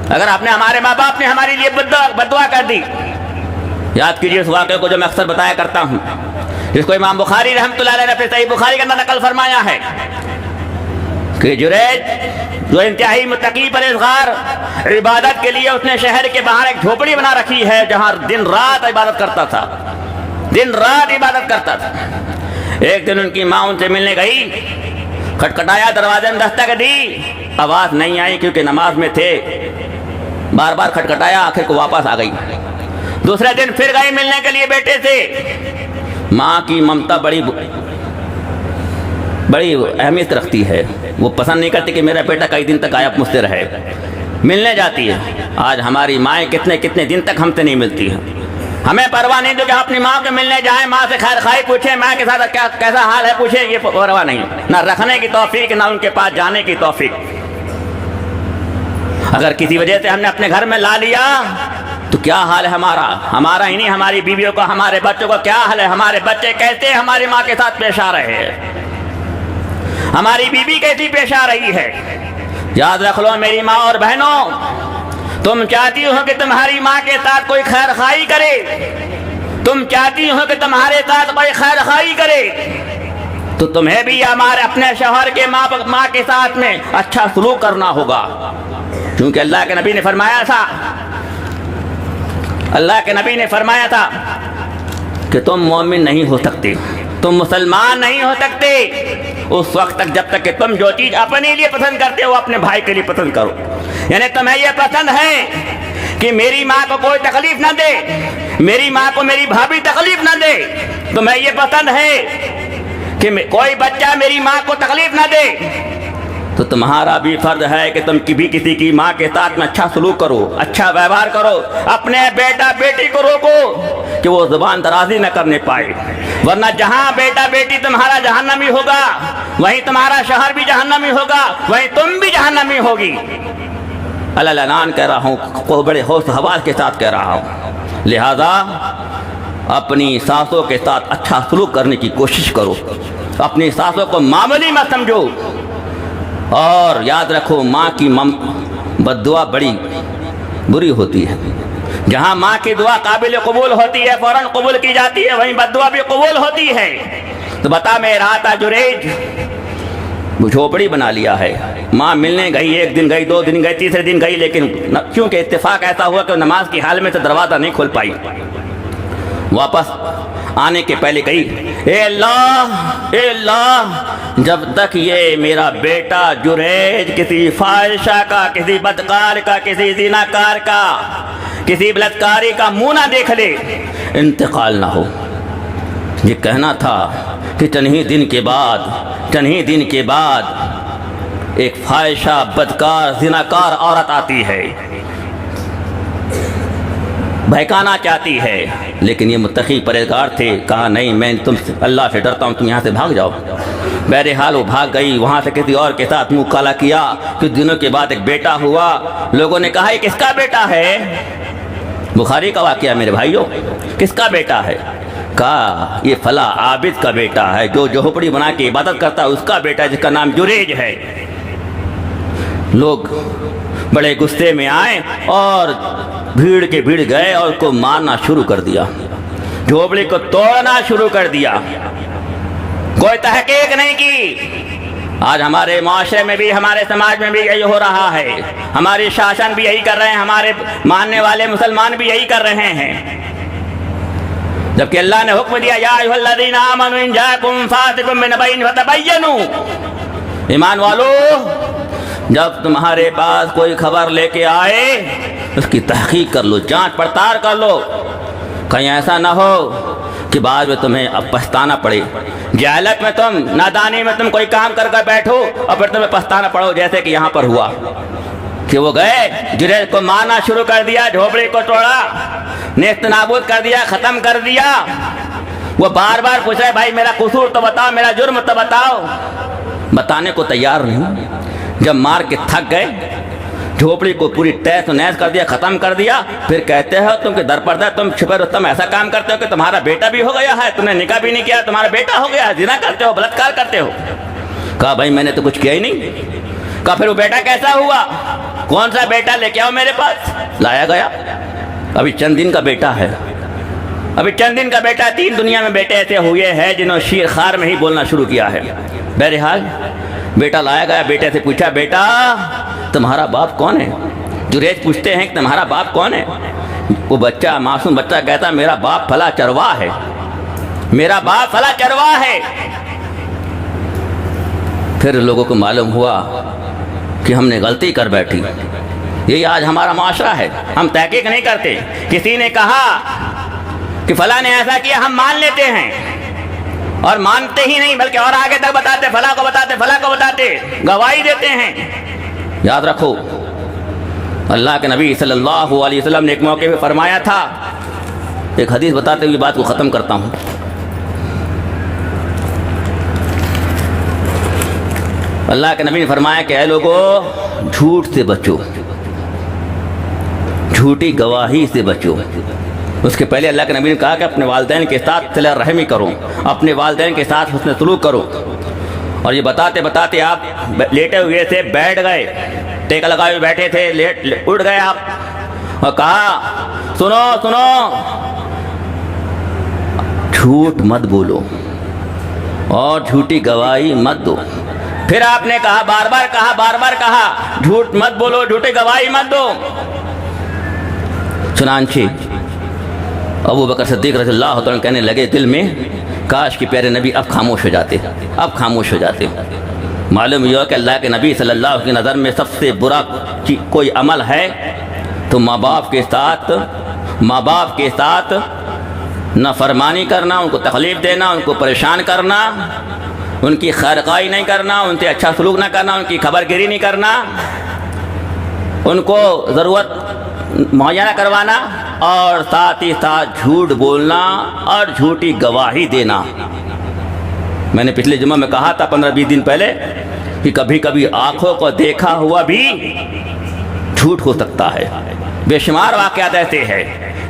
اگر ہمارے ماں باپ نے ہمارے لیے بد دعا کر دی، یاد کیجیے اس واقعے کو جو میں اکثر بتایا کرتا ہوں، جس کو امام بخاری رحمۃ اللہ علیہ نے اپنے صحیح بخاری کے اندر نقل فرمایا ہے کہ جریج جو انتہائی متقی پرہیزگار، عبادت کے لیے اس نے شہر کے باہر ایک جھوپڑی بنا رکھی ہے جہاں دن رات عبادت کرتا تھا، دن رات عبادت کرتا تھا۔ ایک دن ان کی ماں ان سے ملنے گئی، کھٹکھٹایا، دروازے میں دستک دی، آواز نہیں آئی کیونکہ نماز میں تھے، بار بار کھٹکھٹایا، آخر کو واپس آ گئی۔ دوسرے دن پھر گئی ملنے کے لیے بیٹے سے۔ ماں کی ممتا بڑی اہمیت رکھتی ہے، وہ پسند نہیں کرتی کہ میرا بیٹا کئی دن تک غائب مجھ سے رہے، ملنے جاتی ہے۔ آج ہماری مائیں کتنے دن تک ہم سے نہیں ملتی ہیں، ہمیں پرواہ نہیں جو کہ اپنی ماں کے ملنے جائیں، ماں سے خیر خواہی پوچھیں، ماں کے ساتھ کیسا حال ہے پوچھیں، یہ پرواہ نہیں، نہ رکھنے کی توفیق، نہ ان کے پاس جانے کی توفیق۔ اگر کسی وجہ سے ہم نے اپنے گھر میں لا لیا تو کیا حال ہے ہمارا ہی نہیں، ہماری بیویوں کا، ہمارے بچوں کا کیا حال ہے، ہمارے بچے کیسے ہماری ماں کے ساتھ پیش آ رہے ہیں، ہماری بیوی کیسی پیش آ رہی ہے۔ یاد رکھ لو میری ماں اور بہنوں، تم چاہتی ہو کہ تمہاری ماں کے ساتھ کوئی خیر خواہی کرے، تم چاہتی ہو کہ تمہارے ساتھ کوئی خیر خواہی کرے، تو تمہیں بھی ہمارے اپنے شوہر کے ماں کے ساتھ میں اچھا سلوک کرنا ہوگا، کیونکہ اللہ کے نبی نے فرمایا تھا کہ تم مومن نہیں ہو سکتے، تم مسلمان نہیں ہو سکتے اس وقت تک جب تک کہ تم جو چیز اپنے لیے پسند کرتے ہو اپنے بھائی کے لیے پسند کرو۔ یعنی تمہیں یہ پسند ہے کہ میری ماں کو کوئی تکلیف نہ دے، میری ماں کو میری بھابھی تکلیف نہ دے، تمہیں یہ پسند ہے کہ کوئی بچہ میری ماں کو تکلیف نہ دے، تو تمہارا بھی فرض ہے کہ تم بھی کسی کی ماں کے ساتھ میں اچھا سلوک کرو، اچھا ویوہار کرو، اپنے بیٹا بیٹی کو روکو کہ وہ زبان درازی نہ کرنے پائے، ورنہ جہاں بیٹا بیٹی تمہارا جہنمی ہوگا وہیں تمہارا شوہر بھی جہنمی ہوگا، وہیں تم بھی جہنمی ہوگی۔ اللہ اعلان کہہ رہا ہوں، کو بڑے ہوش حواس کے ساتھ کہہ رہا ہوں، لہذا اپنی ساسوں کے ساتھ اچھا سلوک کرنے کی کوشش کرو، اپنی ساسوں کو معمولی مت سمجھو، اور یاد رکھو ماں کی بد دعا بڑی بری ہوتی ہے۔ جہاں ماں کی دعا قابل قبول ہوتی ہے، فوراً قبول کی جاتی ہے، وہیں بد دعا بھی قبول ہوتی ہے۔ تو بتا میں رہا تھا جریج وہ جھوپڑی بنا لیا ہے، ماں ملنے گئی، ایک دن گئی، دو دن گئی، تیسرے دن گئی، لیکن کیونکہ اتفاق ایسا ہوا کہ نماز کی حال میں سے دروازہ نہیں کھول پائی، واپس آنے کے پہلے کہی، اے اللہ جب تک یہ میرا بیٹا جریج کسی فاحشہ کا، کسی بدکار کا، کسی زناکار کا، کسی بلاత్కాری کا منہ نہ دیکھ لے، انتقال نہ ہو۔ یہ کہنا تھا کہ چند ہی دن کے بعد ایک فاحشہ بدکار زناکار عورت آتی ہے، بہکانا چاہتی ہے، لیکن یہ متقی پرہیزگار تھے، کہا نہیں میں تم اللہ سے ڈرتا ہوں، تم یہاں سے بھاگ جاؤ۔ بہرحال وہ بھاگ گئی، وہاں سے کسی اور کے ساتھ منہ کالا کیا، کچھ دنوں کے بعد ایک بیٹا ہوا، لوگوں نے کہا یہ کس کا بیٹا ہے؟ بخاری کا واقعہ میرے بھائیوں، کس کا بیٹا ہے؟ کہا یہ فلاں عابد کا بیٹا ہے، جو جھوپڑی بنا کے عبادت کرتا ہے، اس کا بیٹا ہے، جس کا نام جریج ہے۔ لوگ بڑے غصے میں آئے اور بھیڑ کے بھیڑ گئے اور اس کو مارنا شروع کر دیا، جھوپڑی کو توڑنا شروع کر دیا، کوئی تحقیق نہیں کی۔ آج ہمارے معاشرے میں بھی، ہمارے سماج میں بھی یہی ہو رہا ہے، ہماری شاشن بھی یہی کر رہے ہیں، ہمارے ماننے والے مسلمان بھی یہی کر رہے ہیں، جبکہ اللہ نے حکم دیا یا ایھا الذین آمنوا ان جاءکم فاسق بنبأ فتبینوا، ایمان والو جب تمہارے پاس کوئی خبر لے کے آئے اس کی تحقیق کر لو، جانچ پڑتال کر لو، کہیں ایسا نہ ہو کہ بعد میں تمہیں اب پچھتانا پڑے، جہالت میں تم، نادانی میں تم کوئی کام کر بیٹھو اور پھر تمہیں پچھتانا پڑو، جیسے کہ یہاں پر ہوا کہ وہ گئے، جریج کو مارنا شروع کر دیا، جھوپڑی کو توڑا، نیست نابود کر دیا، ختم کر دیا۔ وہ بار بار پوچھ رہے بھائی میرا قصور تو بتاؤ، میرا جرم تو بتاؤ، بتانے کو تیار نہیں۔ جب مار کے تھک گئے، جھوپڑی کو پوری تہس و نہس کر دیا، ختم کر دیا، پھر کہتے ہو تم کہ در پردہ تم چھپے رستم ایسا کام کرتے ہو کہ تمہارا بیٹا بھی ہو گیا ہے، تم نے نکاح بھی نہیں کیا، تمہارا بیٹا ہو گیا ہے، زنا کرتے ہو، بلاత్కాر کرتے ہو۔ کہا بھائی میں نے تو کچھ کیا ہی نہیں۔ کہا پھر وہ بیٹا کیسا ہوا؟ کون سا بیٹا لے کے آؤ میرے پاس؟ لایا گیا، ابھی چند دن کا بیٹا ہے، ابھی چند دن کا بیٹا۔ 3 دنیا میں بیٹے ایسے ہوئے ہیں جنہوں نے شیر خار میں ہی بولنا شروع کیا ہے۔ بہرحال بیٹا لایا گیا، بیٹے سے پوچھا بیٹا تمہارا باپ کون ہے؟ جریج پوچھتے ہیں کہ تمہارا باپ کون ہے؟ وہ بچہ، معصوم بچہ کہتا میرا باپ فلاں چرواہ ہے، میرا باپ فلاں چرواہ ہے۔ پھر لوگوں کو معلوم ہوا کہ ہم نے غلطی کر بیٹھی۔ یہی آج ہمارا معاشرہ ہے، ہم تحقیق نہیں کرتے، کسی نے کہا کہ فلاں نے ایسا کیا ہم مان لیتے ہیں، اور مانتے ہی نہیں بلکہ اور آگے تک بتاتے، فلاں کو بتاتے، فلاں کو بتاتے، گواہی دیتے ہیں۔ یاد رکھو اللہ کے نبی صلی اللہ علیہ وسلم نے ایک موقع پہ فرمایا تھا، ایک حدیث بتاتے ہوئے بات کو ختم کرتا ہوں۔ اللہ کے نبی نے فرمایا کہ اے لوگو جھوٹ سے بچو، جھوٹی گواہی سے بچو۔ اس کے پہلے اللہ کے نبی نے کہا کہ اپنے والدین کے ساتھ صلہ رحمی کرو، اپنے والدین کے ساتھ حسن سلوک کرو۔ اور یہ بتاتے بتاتے آپ لیٹے ہوئے تھے، بیٹھ گئے، ٹیکا لگائے ہوئے بیٹھے تھے، اٹھ گئے آپ اور کہا سنو سنو جھوٹ مت بولو اور جھوٹی گواہی مت دو۔ پھر آپ نے کہا، بار بار کہا جھوٹ مت بولو، جھوٹی گواہی مت دو۔ چنانچہ ابو بکر صدیق رضی اللہ عنہ کہنے لگے دل میں کاش کہ پیارے نبی اب خاموش ہو جاتے، اب خاموش ہو جاتے۔ معلوم یہ کہ اللہ کے نبی صلی اللہ علیہ وسلم کی نظر میں سب سے برا کوئی عمل ہے تو ماں باپ کے ساتھ نافرمانی کرنا، ان کو تکلیف دینا، ان کو پریشان کرنا، ان کی خیرخواہی نہیں کرنا، ان سے اچھا سلوک نہ کرنا، ان کی خبر گیری نہیں کرنا، ان کو ضرورت مہیا نہ کروانا، اور ساتھ ہی ساتھ جھوٹ بولنا اور جھوٹی گواہی دینا۔ میں نے پچھلے جمعہ میں کہا تھا 15-20 دن پہلے کہ کبھی کبھی آنکھوں کو دیکھا ہوا بھی جھوٹ ہو سکتا ہے۔ بے شمار واقعات ایسے ہیں،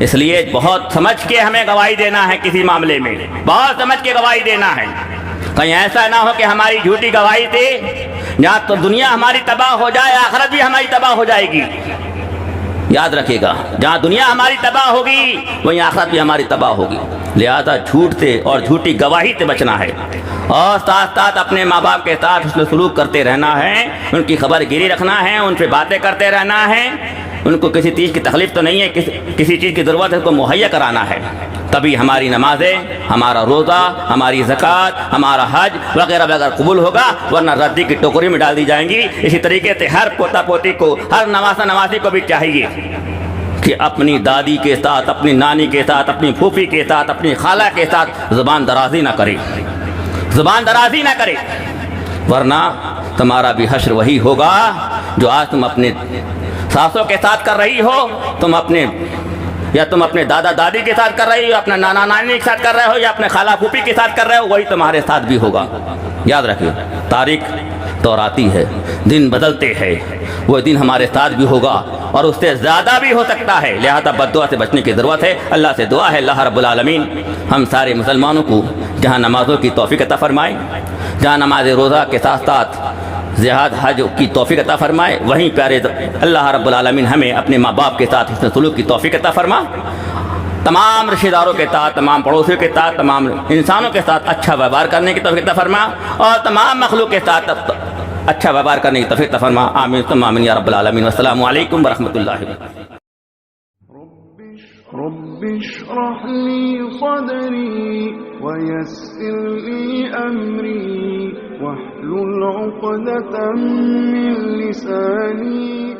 اس لیے بہت سمجھ کے ہمیں گواہی دینا ہے، کسی معاملے میں بہت سمجھ کے گواہی دینا ہے۔ کہیں ایسا نہ ہو کہ ہماری جھوٹی گواہی دے جہاں تو دنیا ہماری تباہ ہو جائے، آخرت بھی ہماری تباہ ہو جائے گی۔ یاد رکھیے گا، جہاں دنیا ہماری تباہ ہوگی وہیں آخرت بھی ہماری تباہ ہوگی۔ لہذا جھوٹ سے اور جھوٹی گواہی سے بچنا ہے، اور ساتھ ساتھ اپنے ماں باپ کے ساتھ حسن سلوک کرتے رہنا ہے، ان کی خبر گیری رکھنا ہے، ان سے باتیں کرتے رہنا ہے، ان کو کسی چیز کی تکلیف تو نہیں ہے، کسی چیز کی ضرورت ہے، اس کو مہیا کرانا ہے، تبھی ہماری نمازیں، ہمارا روزہ، ہماری زکوٰۃ، ہمارا حج وغیرہ وغیرہ قبول ہوگا، ورنہ ردی کی ٹوکری میں ڈال دی جائیں گی۔ اسی طریقے سے ہر پوتا پوتی کو، ہر نواسا نواسی کو بھی چاہیے کہ اپنی دادی کے ساتھ، اپنی نانی کے ساتھ، اپنی پھوپھی کے ساتھ، اپنی خالہ کے ساتھ زبان درازی نہ کرے، زبان درازی نہ کرے، ورنہ تمہارا بھی حشر وہی ہوگا جو آج تم اپنے ساسوں کے ساتھ کر رہی ہو، تم اپنے دادا دادی کے ساتھ کر رہی ہو، اپنے نانا نانی کے ساتھ کر رہے ہو، یا اپنے خالہ پھوپھی کے ساتھ کر رہے ہو، وہی تمہارے ساتھ بھی ہوگا۔ یاد رکھیے، تاریخ دور آتی ہے، دن بدلتے ہیں، وہ دن ہمارے ساتھ بھی ہوگا اور اس سے زیادہ بھی ہو سکتا ہے۔ لہذا بد دعا سے بچنے کی ضرورت ہے۔ اللہ سے دعا ہے اللہ رب العالمین ہم سارے مسلمانوں کو جہاں نمازوں کی توفیق عطا فرمائے، جہاں نماز روزہ کے ساتھ ساتھ جہاد حج کی توفیق عطا فرمائے، وہیں پیارے اللہ رب العالمین ہمیں اپنے ماں باپ کے ساتھ حسن سلوک کی توفیق عطا فرما، تمام رشتہ داروں کے ساتھ، تمام پڑوسیوں کے ساتھ، تمام انسانوں کے ساتھ اچھا ویوہار کرنے کی توفیق عطا فرما، اور تمام مخلوق کے ساتھ اچھا ویوہار کرنے کی توفیق عطا فرما۔ آمین ثم آمین یا رب العالمین۔ والسلام علیکم ورحمۃ اللہ وبرکاتہ۔ رب اشرح لي صدري ويسر لي أمري واحلل عقدة من لساني